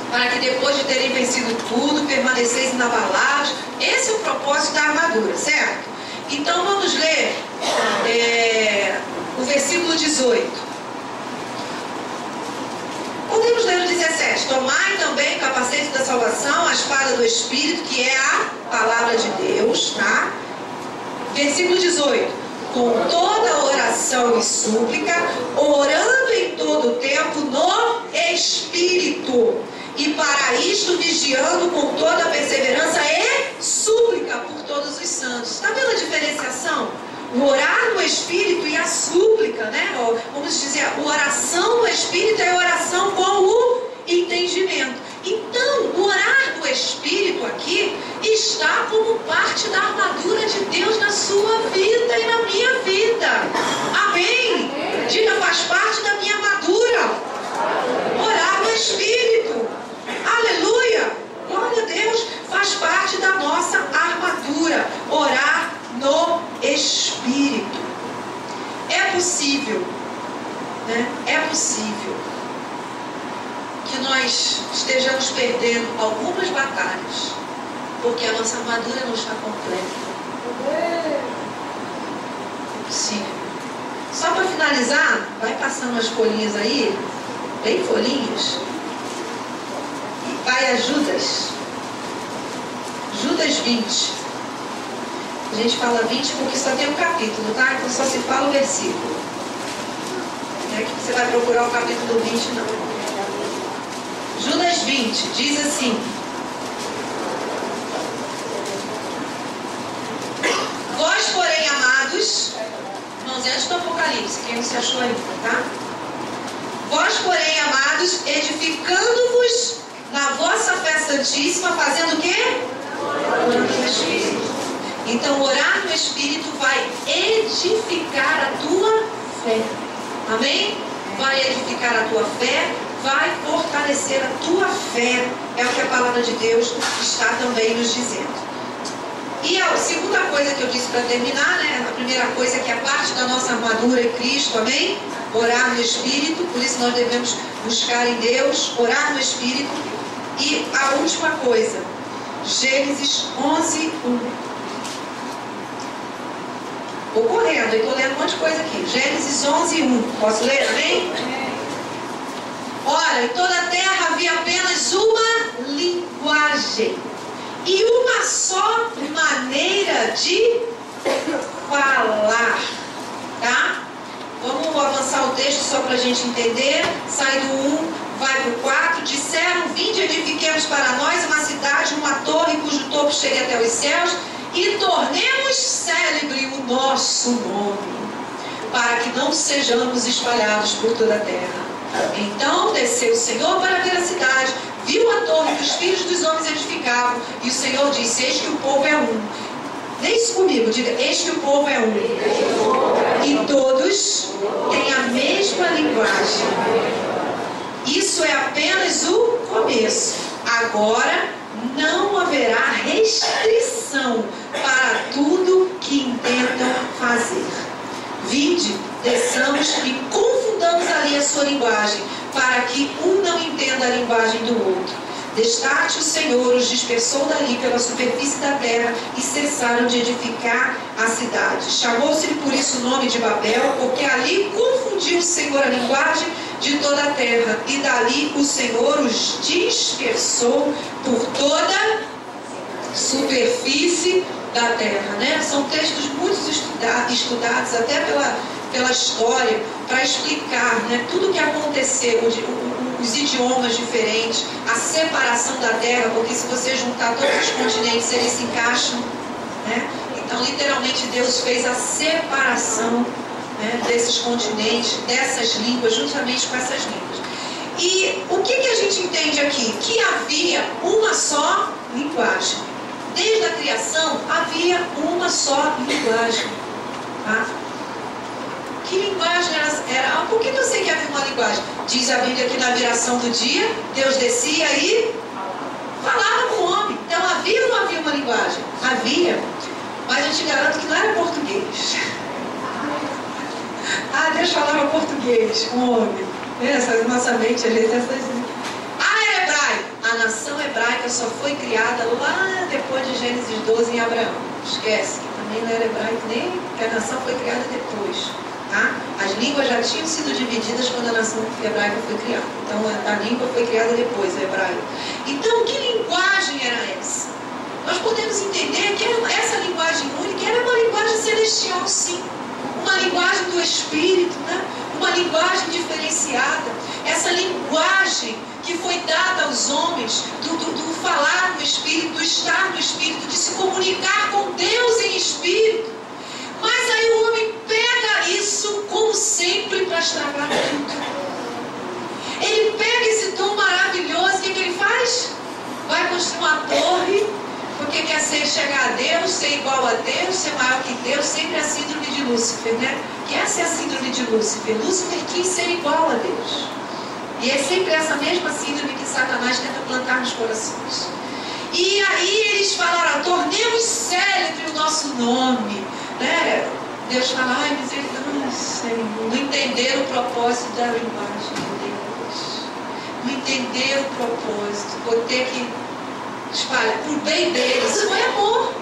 Para que depois de terem vencido tudo, permaneceis inabaláveis. Esse é o propósito da armadura, certo? Então vamos ler o versículo 18. Podemos ler o 17. Tomai também o capacete da salvação, a espada do Espírito, que é a palavra de Deus, tá? Versículo 18. Com toda oração e súplica, orando em todo o tempo no Espírito, e para isto vigiando com toda a perseverança e súplica por todos os santos. Está vendo a diferenciação? O orar no Espírito e a súplica, né? Vamos dizer, a oração no Espírito é oração com o entendimento. Então, o orar no Espírito aqui está como parte da armadura de Deus na sua vida e na minha vida. Amém? Diga, faz parte da minha armadura. Orar no Espírito. Aleluia! Glória a Deus, faz parte da nossa armadura. Orar no Espírito. É possível, né? É possível que nós estejamos perdendo algumas batalhas porque a nossa armadura não está completa. É possível. Só para finalizar, vai passando as folhinhas aí, bem folhinhas. Vai a Judas. Judas 20. A gente fala 20 porque só tem um capítulo, tá? Então só se fala o versículo. Não é que você vai procurar o capítulo 20, não. Judas 20 diz assim: vós, porém, amados, irmãos, antes do Apocalipse, quem não se achou ainda, tá? Vós, porém, amados, edificando-vos na vossa fé santíssima, fazendo o quê? Orando no Espírito. Então, orar no Espírito vai edificar a tua fé. Amém? Vai edificar a tua fé, vai fortalecer a tua fé. É o que a palavra de Deus está também nos dizendo. E a segunda coisa que eu disse para terminar, né? A primeira coisa que é parte da nossa armadura em Cristo, amém? Orar no Espírito, por isso nós devemos buscar em Deus, orar no Espírito. E a última coisa, Gênesis 11, 1. Vou correndo, eu estou lendo um monte de coisa aqui. Gênesis 11, 1. Posso ler, amém? Agora, em toda a terra havia apenas uma linguagem e uma só maneira de falar, tá? Vamos avançar o texto só para a gente entender. Sai do 1, vai para o 4. Disseram: vinde, edifiquemos para nós uma cidade, uma torre cujo topo chegue até os céus, e tornemos célebre o nosso nome, para que não sejamos espalhados por toda a terra. Então desceu o Senhor para ver a cidade, viu a torre que os filhos dos homens edificavam, e o Senhor disse: eis que o povo é um. Lê isso comigo, diga: eis que o povo é um, e todos têm a mesma linguagem. Isso é apenas o começo. Agora não haverá restrição para tudo que intentam fazer. Vinde, desçamos e confundamos ali a sua linguagem, para que um não entenda a linguagem do outro. Destarte o Senhor os dispersou dali pela superfície da terra, e cessaram de edificar a cidade. Chamou-se-lhe por isso o nome de Babel, porque ali confundiu o Senhor a linguagem de toda a terra, e dali o Senhor os dispersou por toda a superfície da terra, né? São textos muito estudados até pela história, para explicar, né, tudo o que aconteceu, os idiomas diferentes, a separação da terra, porque se você juntar todos os continentes, eles se encaixam, né? Então literalmente Deus fez a separação, né, desses continentes, dessas línguas, juntamente com essas línguas. E o que a gente entende aqui? Que havia uma só linguagem. Desde a criação havia uma só linguagem, tá? Que linguagem era? Por que eu sei que havia uma linguagem? Diz a Bíblia que na viração do dia, Deus descia e falava com o homem. Então havia ou não havia uma linguagem? Havia, mas eu te garanto que não era português. Ah, Deus falava português com o homem. Nossa mente, às vezes, a hebraico. A nação hebraica só foi criada lá depois de Gênesis 12 em Abraão. Esquece, que também não era hebraico nem, que a nação foi criada depois. Tá? As línguas já tinham sido divididas quando a nação hebraica foi criada. Então a língua foi criada depois, o hebraico. Então que linguagem era essa? Nós podemos entender que essa linguagem única era uma linguagem celestial, sim. Uma linguagem do Espírito, né? Uma linguagem diferenciada. Essa linguagem que foi dada aos homens do falar no Espírito, do estar no Espírito, de se comunicar com Deus em Espírito. Mas aí o homem pega isso, como sempre, para estragar tudo. Ele pega esse dom maravilhoso, o que ele faz? Vai construir uma torre, porque quer chegar a Deus, ser igual a Deus, ser maior que Deus, sempre a síndrome de Lúcifer, né? Que essa é a síndrome de Lúcifer. Lúcifer quis ser igual a Deus. E é sempre essa mesma síndrome que Satanás tenta plantar nos corações. E aí eles falaram: tornemos célebre o nosso nome, né? Deus fala: ai, misericórdia, não entenderam o propósito da linguagem de Deus, não entenderam o propósito, vou ter que espalhar por bem deles. Isso foi amor.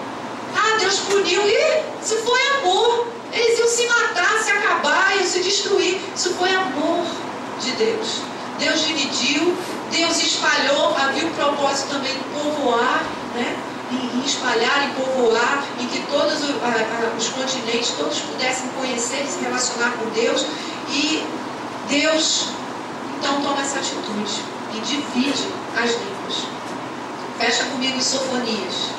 Ah, Deus puniu, e isso foi amor. Eles iam se matar, se acabar, iam se destruir. Isso foi amor de Deus. Deus dividiu, Deus espalhou. Havia o propósito também de povoar, né? Em espalhar e povoar, em que todos os continentes, todos pudessem conhecer e se relacionar com Deus. E Deus então toma essa atitude e divide as línguas. Fecha comigo em Sofonias.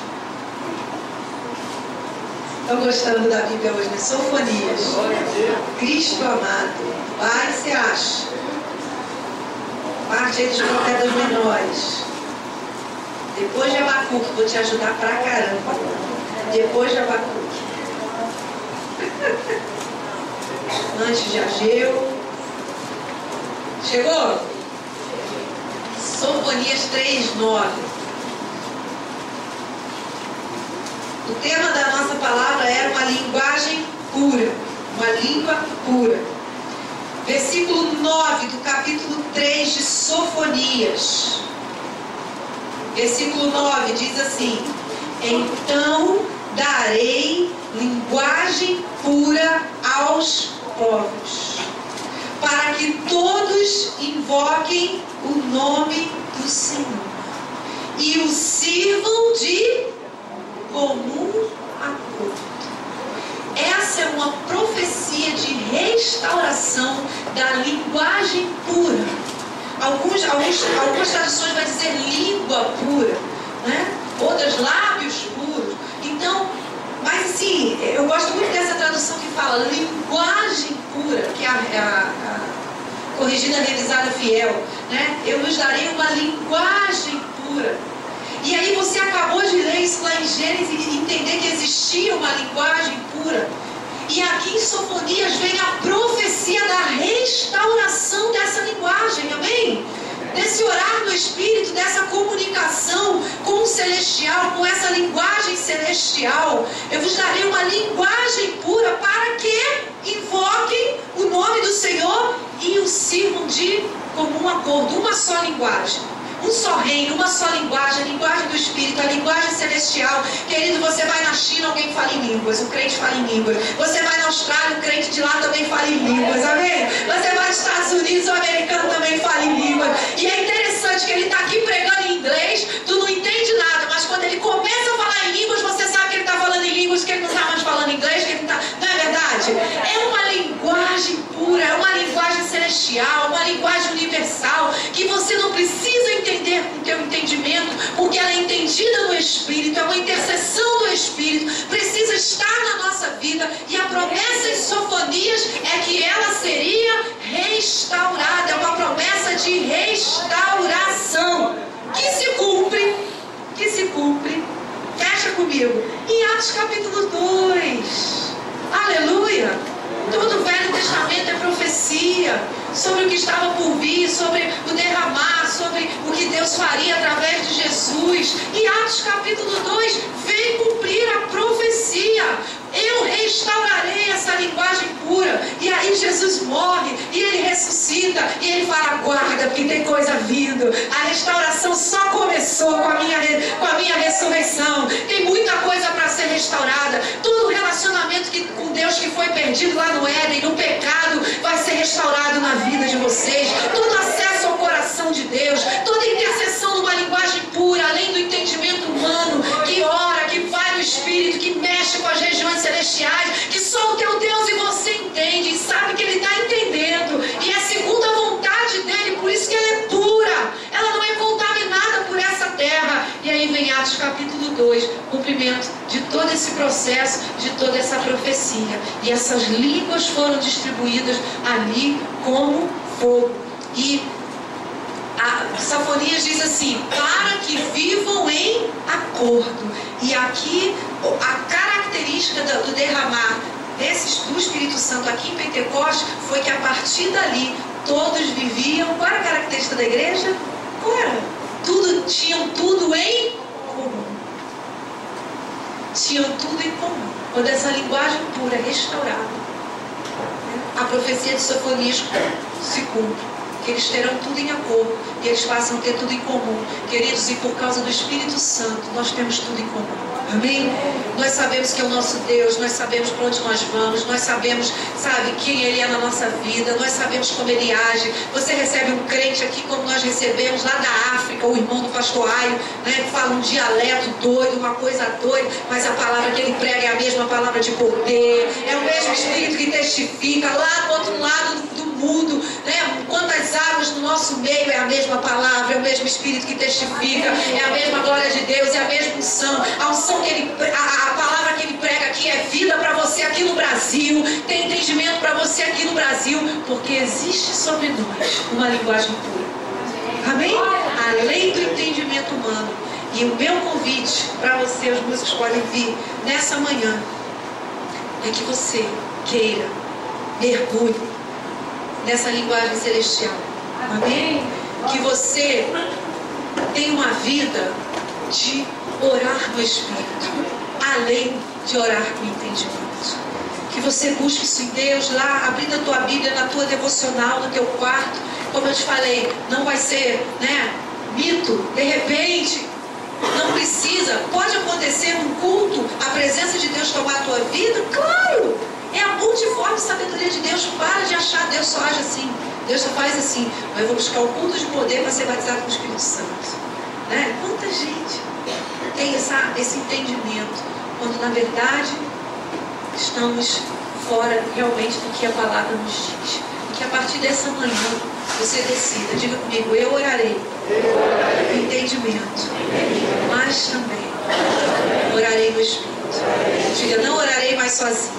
Estão gostando da Bíblia hoje, né? Sofonias. Cristo amado. Vai, você acha? Parte aí dos profetas menores. Depois de Abacuque, vou te ajudar pra caramba. Depois de Abacuque. Antes de Ageu. Chegou? Sofonias 3:9. O tema da nossa palavra era uma linguagem pura. Uma língua pura. Versículo 9 do capítulo 3 de Sofonias. Versículo 9 diz assim: então darei linguagem pura aos povos, para que todos invoquem o nome do Senhor e o sirvam de comum acordo. Essa é uma profecia de restauração da linguagem pura. Algumas traduções vão dizer língua pura, né? Outras lábios puros. Então, mas assim, eu gosto muito dessa tradução que fala linguagem pura, que é a corrigida revisada fiel, né? Eu nos darei uma linguagem pura. E aí você acabou de ler isso lá em Gênesis e entender que existia uma linguagem pura. E aqui em Sofonias vem a profecia da restauração dessa linguagem, amém? Desse orar no Espírito, dessa comunicação com o celestial, com essa linguagem celestial. Eu vos darei uma linguagem pura para que invoquem o nome do Senhor e o sirvam de comum acordo, uma só linguagem. Um só reino, uma só linguagem, a linguagem do Espírito, a linguagem celestial. Querido, você vai na China, alguém fala em línguas, um crente fala em línguas. Você vai na Austrália, um crente de lá também fala em línguas, amém? Você vai nos Estados Unidos, o americano também fala em línguas. E é interessante que ele está aqui pregando em inglês, tu não entende nada, mas quando ele começa a falar em línguas, você sabe que ele está falando em línguas, que ele não está mais falando inglês, que ele não está... Não é verdade? É uma linguagem pura, é uma linguagem celestial, uma linguagem universal, que você não precisa entender com o teu entendimento, porque ela é entendida no Espírito, é uma intercessão do Espírito, precisa estar na nossa vida, e a promessa em Sofonias é que ela seria restaurada, é uma promessa de restauração, que se cumpre, fecha comigo, em Atos capítulo 2, aleluia. Todo o Velho Testamento é profecia sobre o que estava por vir, sobre o derramar, sobre o que Deus faria através de Jesus. E Atos capítulo 2 vem cumprir a profecia. Eu restaurarei essa linguagem pura. E aí Jesus morre, e ele ressuscita, e ele fala, guarda, porque tem coisa vindo. A restauração só começou com a minha ressurreição. Tem muita coisa para ser restaurada. Todo relacionamento com Deus que foi perdido lá no Éden, no pecado, vai ser restaurado na vida de vocês. Todo acesso ao coração de Deus, toda intercessão numa linguagem pura, além do entendimento humano, que ora, que vai no Espírito, que mexe com as regiões celestiais, que só o teu Deus e você entende, e sabe que Ele está entendendo, e é segundo a vontade dEle, por isso que ela é pura, ela não é contaminada por essa terra. E aí vem Atos capítulo 2, cumprimento de todo esse processo, de toda essa profecia, e essas línguas foram distribuídas ali como fogo. E a Sofonias diz assim, para que vivam em acordo. E aqui a característica do derramar do Espírito Santo aqui em Pentecostes foi que a partir dali todos viviam. Qual era a característica da igreja? Qual era? Tinham tudo em comum. Tinham tudo em comum. Quando essa linguagem pura é restaurada, a profecia de Sofonias se cumpre. Que eles terão tudo em acordo, e eles passam a ter tudo em comum. Queridos, e por causa do Espírito Santo, nós temos tudo em comum. Amém? Nós sabemos que é o nosso Deus, nós sabemos para onde nós vamos, nós sabemos, sabe, quem Ele é na nossa vida, nós sabemos como Ele age. Você recebe um crente aqui como nós recebemos lá da África, o irmão do pastor Aio, né, que fala um dialeto doido, uma coisa doida, mas a palavra que ele prega é a mesma palavra de poder, é o mesmo Espírito que testifica lá do outro lado do mundo, né? Quantas águas no nosso meio, é a mesma palavra, é o mesmo Espírito que testifica, é a mesma glória de Deus, é a mesma unção. A unção que a palavra que ele prega aqui é vida para você aqui no Brasil, tem entendimento para você aqui no Brasil, porque existe sobre nós uma linguagem pura. Amém? Além do entendimento humano. E o meu convite para você, os músicos podem vir nessa manhã, é que você queira, mergulhe nessa linguagem celestial. Amém? Que você tenha uma vida de orar no Espírito, além de orar com entendimento. Que você busque isso em Deus lá, abrindo a tua Bíblia na tua devocional, no teu quarto. Como eu te falei, não vai ser, né, mito, de repente. Não precisa, pode acontecer num culto, a presença de Deus tomar a tua vida, claro, É a multiforme sabedoria de Deus. Para de achar Deus só age assim, Deus só faz assim. Mas eu vou buscar o culto de poder para ser batizado com o Espírito Santo, né? Quanta gente tem esse entendimento, quando na verdade estamos fora realmente do que a palavra nos diz. E que a partir dessa manhã você decida, diga comigo, eu orarei. Entendimento. Mas também orarei no Espírito. Diga, não orarei mais sozinho.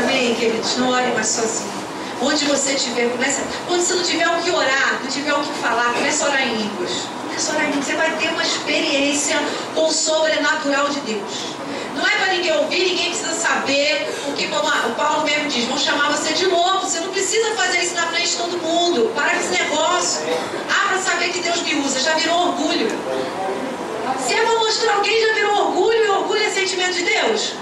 Amém, queridos? Não ore mais sozinho. Onde você estiver, quando você não tiver o que orar, não tiver o que falar, comece a orar em línguas. Comece a orar em línguas. Você vai ter uma experiência com o sobrenatural de Deus. Não é para ninguém ouvir, ninguém precisa saber, porque como o Paulo mesmo diz, vão chamar você de louco. Você não precisa fazer isso na frente de todo mundo. Para com esse negócio. Para saber que Deus me usa. Já virou orgulho. Se é para mostrar alguém, já virou orgulho. E orgulho é sentimento de Deus?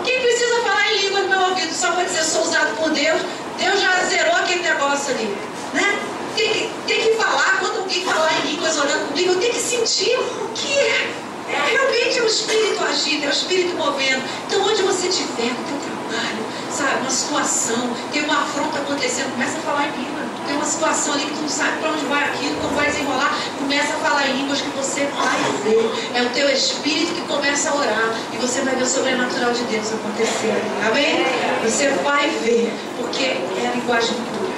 Quem precisa falar em língua no meu ouvido só para dizer sou usado por Deus? Deus já zerou aquele negócio ali, né? Tem que falar, quando alguém falar em línguas orando comigo, eu tenho que sentir o que é realmente o Espírito agindo, é o Espírito movendo. Então onde você estiver, no teu trabalho, sabe, uma situação, tem uma afronta acontecendo, começa a falar em língua. Tem uma situação ali que tu não sabe para onde vai aquilo, como vai desenrolar, começa a falar em línguas que você vai ver. É o teu Espírito que começa a orar e você vai ver o sobrenatural de Deus acontecer. Amém? Você vai ver, porque é a linguagem pura,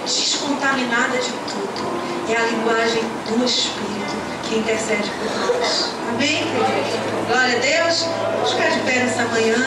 descontaminada de tudo. É a linguagem do Espírito que intercede por nós. Amém, querido? Glória a Deus. Vamos ficar de pé nessa manhã.